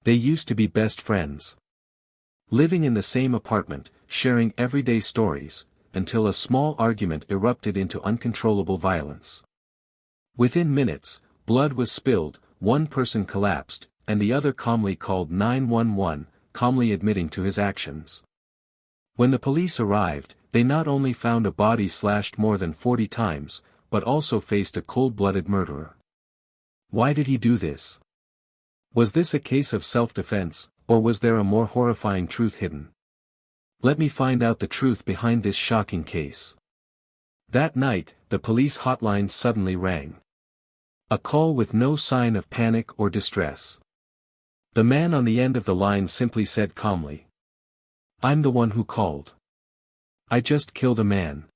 They used to be best friends. Living in the same apartment, sharing everyday stories, until a small argument erupted into uncontrollable violence. Within minutes, blood was spilled, one person collapsed, and the other calmly called 911, calmly admitting to his actions. When the police arrived, they not only found a body slashed more than 40 times, but also faced a cold-blooded murderer. Why did he do this? Was this a case of self-defense, or was there a more horrifying truth hidden? Let me find out the truth behind this shocking case. That night, the police hotline suddenly rang. A call with no sign of panic or distress. The man on the end of the line simply said calmly, "I'm the one who called. I just killed a man."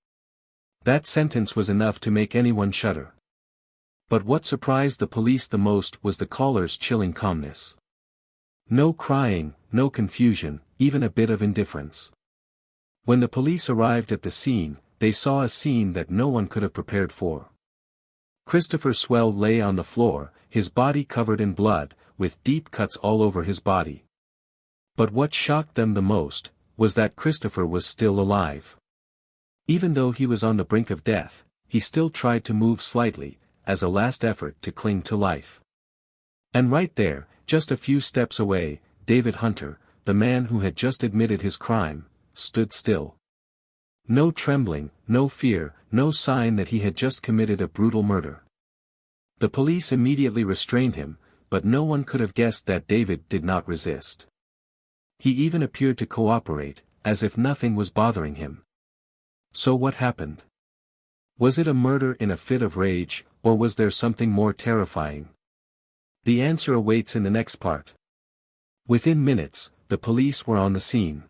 That sentence was enough to make anyone shudder. But what surprised the police the most was the caller's chilling calmness. No crying, no confusion, even a bit of indifference. When the police arrived at the scene, they saw a scene that no one could have prepared for. Christopher Swell lay on the floor, his body covered in blood, with deep cuts all over his body. But what shocked them the most, was that Christopher was still alive. Even though he was on the brink of death, he still tried to move slightly, as a last effort to cling to life. And right there, just a few steps away, David Hunter, the man who had just admitted his crime, stood still. No trembling, no fear, no sign that he had just committed a brutal murder. The police immediately restrained him, but no one could have guessed that David did not resist. He even appeared to cooperate, as if nothing was bothering him. So what happened? Was it a murder in a fit of rage, or was there something more terrifying? The answer awaits in the next part. Within minutes, the police were on the scene.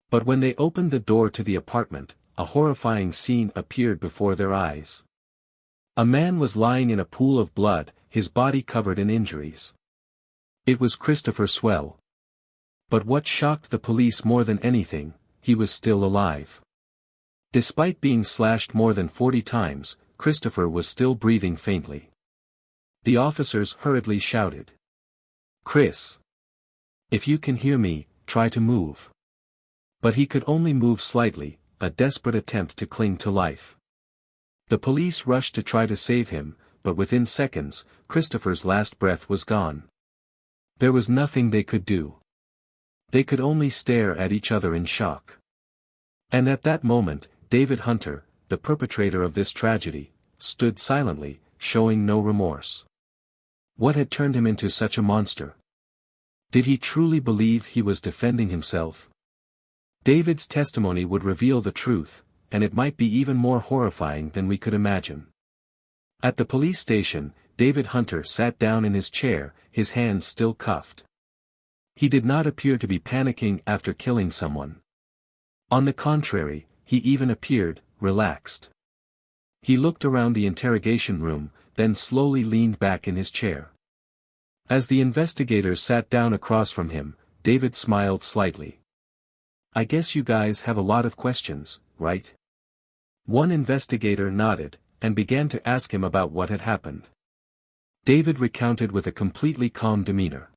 But when they opened the door to the apartment, a horrifying scene appeared before their eyes. A man was lying in a pool of blood, his body covered in injuries. It was Christopher Swell. But what shocked the police more than anything, he was still alive. Despite being slashed more than 40 times, Christopher was still breathing faintly. The officers hurriedly shouted, "Chris! If you can hear me, try to move." But he could only move slightly, a desperate attempt to cling to life. The police rushed to try to save him, but within seconds, Christopher's last breath was gone. There was nothing they could do. They could only stare at each other in shock. And at that moment, David Hunter, the perpetrator of this tragedy, stood silently, showing no remorse. What had turned him into such a monster? Did he truly believe he was defending himself? David's testimony would reveal the truth, and it might be even more horrifying than we could imagine. At the police station, David Hunter sat down in his chair, his hands still cuffed. He did not appear to be panicking after killing someone. On the contrary, he even appeared relaxed. He looked around the interrogation room, then slowly leaned back in his chair. As the investigator sat down across from him, David smiled slightly. "I guess you guys have a lot of questions, right?" One investigator nodded, and began to ask him about what had happened. David recounted with a completely calm demeanor.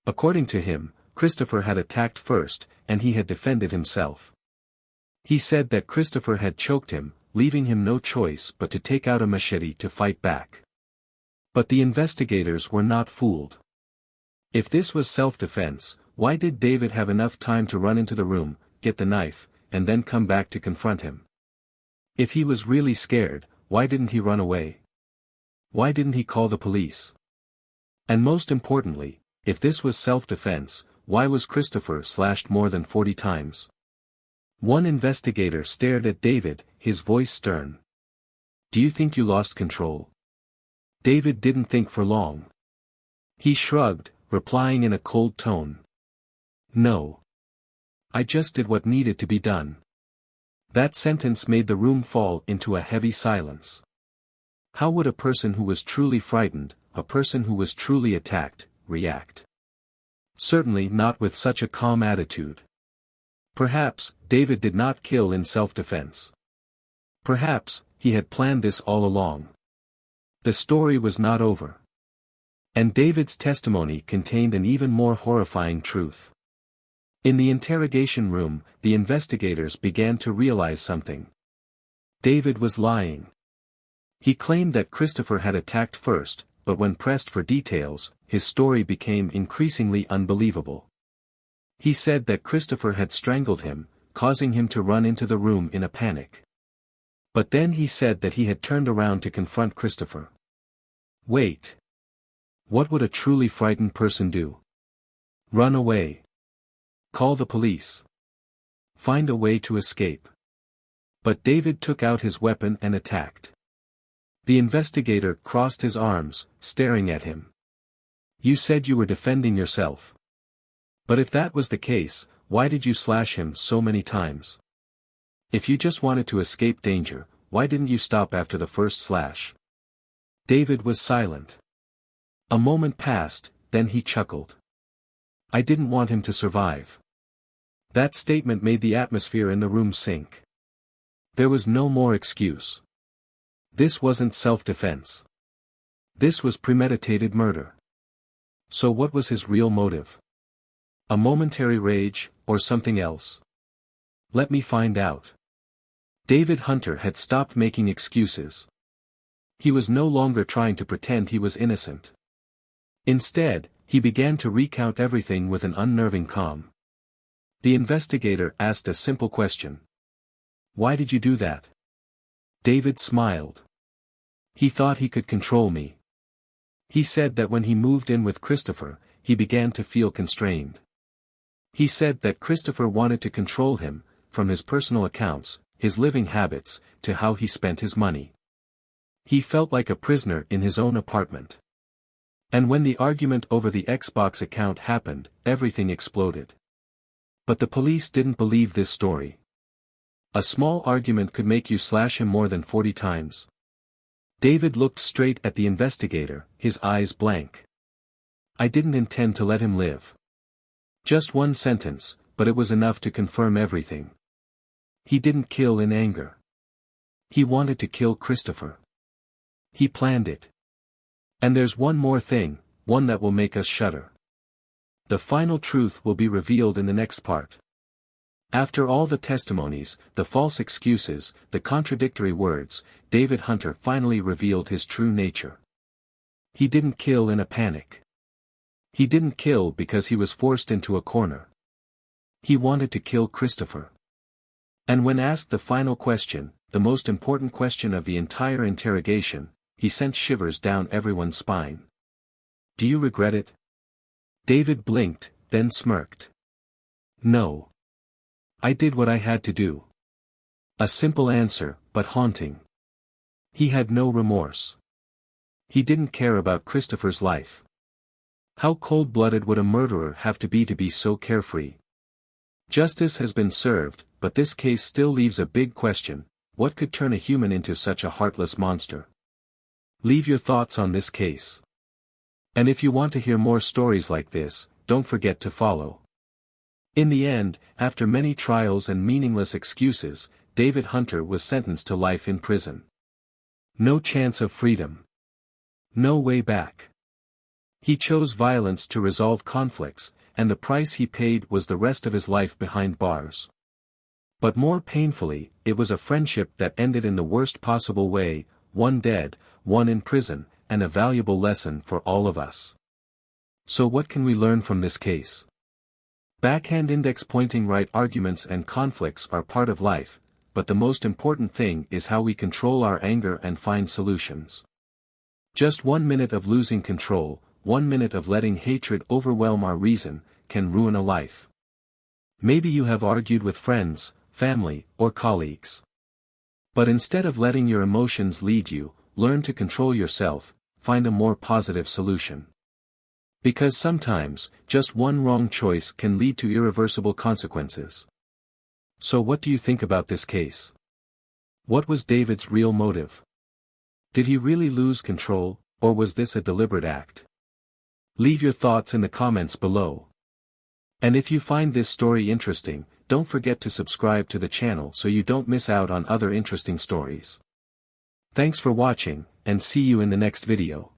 According to him, Christopher had attacked first, and he had defended himself. He said that Christopher had choked him, leaving him no choice but to take out a machete to fight back. But the investigators were not fooled. If this was self-defense, why did David have enough time to run into the room, get the knife, and then come back to confront him? If he was really scared, why didn't he run away? Why didn't he call the police? And most importantly, if this was self-defense, why was Christopher slashed more than 40 times? One investigator stared at David, his voice stern. "Do you think you lost control?" David didn't think for long. He shrugged, replying in a cold tone. "No. I just did what needed to be done." That sentence made the room fall into a heavy silence. How would a person who was truly frightened, a person who was truly attacked, react? Certainly not with such a calm attitude. Perhaps, David did not kill in self-defense. Perhaps, he had planned this all along. The story was not over. And David's testimony contained an even more horrifying truth. In the interrogation room, the investigators began to realize something. David was lying. He claimed that Christopher had attacked first, but when pressed for details, his story became increasingly unbelievable. He said that Christopher had strangled him, causing him to run into the room in a panic. But then he said that he had turned around to confront Christopher. Wait. What would a truly frightened person do? Run away. Call the police. Find a way to escape. But David took out his weapon and attacked. The investigator crossed his arms, staring at him. You said you were defending yourself. But if that was the case, why did you slash him so many times? If you just wanted to escape danger, why didn't you stop after the first slash? David was silent. A moment passed, then he chuckled. I didn't want him to survive. That statement made the atmosphere in the room sink. There was no more excuse. This wasn't self-defense. This was premeditated murder. So what was his real motive? A momentary rage, or something else? Let me find out. David Hunter had stopped making excuses. He was no longer trying to pretend he was innocent. Instead, he began to recount everything with an unnerving calm. The investigator asked a simple question. Why did you do that? David smiled. He thought he could control me. He said that when he moved in with Christopher, he began to feel constrained. He said that Christopher wanted to control him, from his personal accounts, his living habits, to how he spent his money. He felt like a prisoner in his own apartment. And when the argument over the Xbox account happened, everything exploded. But the police didn't believe this story. A small argument could make you slash him more than 40 times. David looked straight at the investigator, his eyes blank. I didn't intend to let him live. Just one sentence, but it was enough to confirm everything. He didn't kill in anger. He wanted to kill Christopher. He planned it. And there's one more thing, one that will make us shudder. The final truth will be revealed in the next part. After all the testimonies, the false excuses, the contradictory words, David Hunter finally revealed his true nature. He didn't kill in a panic. He didn't kill because he was forced into a corner. He wanted to kill Christopher. And when asked the final question, the most important question of the entire interrogation, he sent shivers down everyone's spine. Do you regret it? David blinked, then smirked. No. I did what I had to do. A simple answer, but haunting. He had no remorse. He didn't care about Christopher's life. How cold-blooded would a murderer have to be so carefree? Justice has been served, but this case still leaves a big question: what could turn a human into such a heartless monster? Leave your thoughts on this case. And if you want to hear more stories like this, don't forget to follow. In the end, after many trials and meaningless excuses, David Hunter was sentenced to life in prison. No chance of freedom. No way back. He chose violence to resolve conflicts, and the price he paid was the rest of his life behind bars. But more painfully, it was a friendship that ended in the worst possible way, one dead, one in prison, and a valuable lesson for all of us. So what can we learn from this case? Backhand index pointing right arguments and conflicts are part of life, but the most important thing is how we control our anger and find solutions. Just 1 minute of losing control, 1 minute of letting hatred overwhelm our reason, can ruin a life. Maybe you have argued with friends, family, or colleagues. But instead of letting your emotions lead you, learn to control yourself, find a more positive solution. Because sometimes, just one wrong choice can lead to irreversible consequences. So what do you think about this case? What was David's real motive? Did he really lose control, or was this a deliberate act? Leave your thoughts in the comments below. And if you find this story interesting, don't forget to subscribe to the channel so you don't miss out on other interesting stories. Thanks for watching, and see you in the next video.